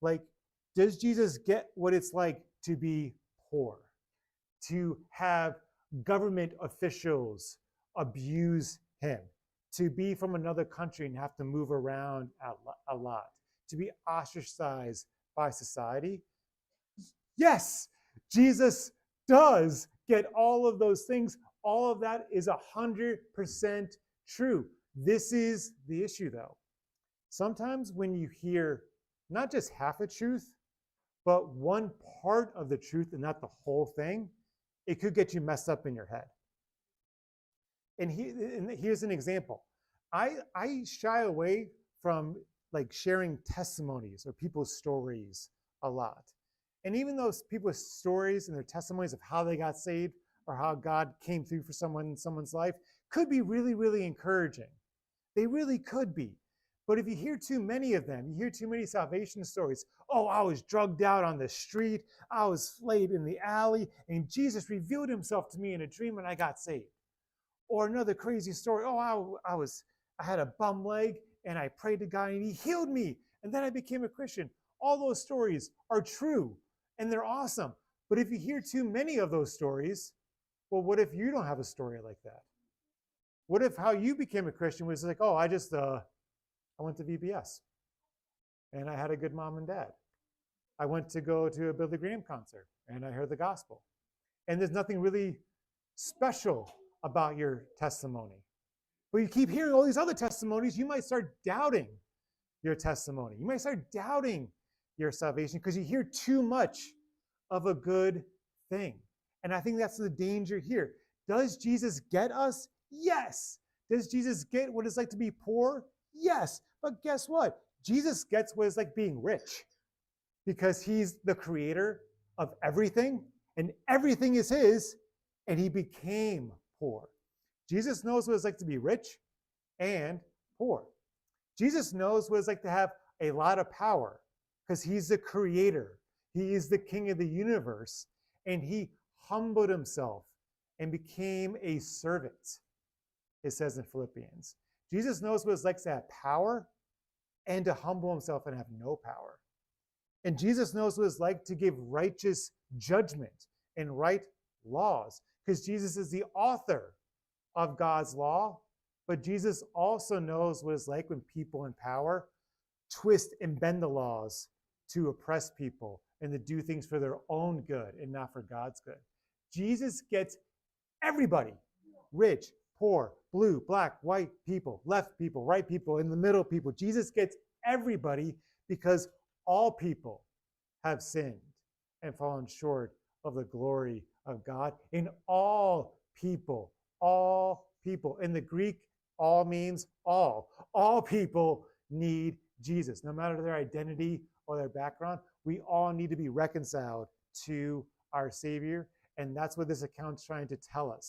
Like, does Jesus get what it's like to be poor, to have government officials abuse him, to be from another country and have to move around a lot, to be ostracized by society? Yes, Jesus does get all of those things. All of that is 100% true. This is the issue, though. Sometimes when you hear not just half a truth, but one part of the truth and not the whole thing, it could get you messed up in your head. And here's an example. I shy away from like sharing testimonies or people's stories a lot. And even those people's stories and their testimonies of how they got saved or how God came through for someone in someone's life could be really, really encouraging. They really could be. But if you hear too many of them, you hear too many salvation stories. Oh, I was drugged out on the street. I was flayed in the alley, and Jesus revealed himself to me in a dream and I got saved. Or another crazy story. Oh, I had a bum leg and I prayed to God and he healed me. And then I became a Christian. All those stories are true and they're awesome. But if you hear too many of those stories, well, what if you don't have a story like that? What if how you became a Christian was like, oh, I went to VBS and I had a good mom and dad. I went to go to a Billy Graham concert and I heard the gospel. And there's nothing really special about your testimony. But you keep hearing all these other testimonies, you might start doubting your testimony. You might start doubting your salvation because you hear too much of a good thing. And I think that's the danger here. Does Jesus get us? Yes. Does Jesus get what it's like to be poor? Yes. But guess what? Jesus gets what it's like being rich because he's the creator of everything and everything is his, and he became poor. Jesus knows what it's like to be rich and poor. Jesus knows what it's like to have a lot of power because he's the creator. He is the king of the universe, and he humbled himself and became a servant, it says in Philippians. Jesus knows what it's like to have power and to humble himself and have no power. And Jesus knows what it's like to give righteous judgment and right laws because Jesus is the author of God's law. But Jesus also knows what it's like when people in power twist and bend the laws to oppress people and to do things for their own good and not for God's good. Jesus gets everybody, rich, poor, blue, black, white people, left people, right people, in the middle people. Jesus gets everybody because all people have sinned and fallen short of the glory of God. In all people. In the Greek, all means all. All people need Jesus. No matter their identity or their background, we all need to be reconciled to our Savior. And that's what this account's trying to tell us.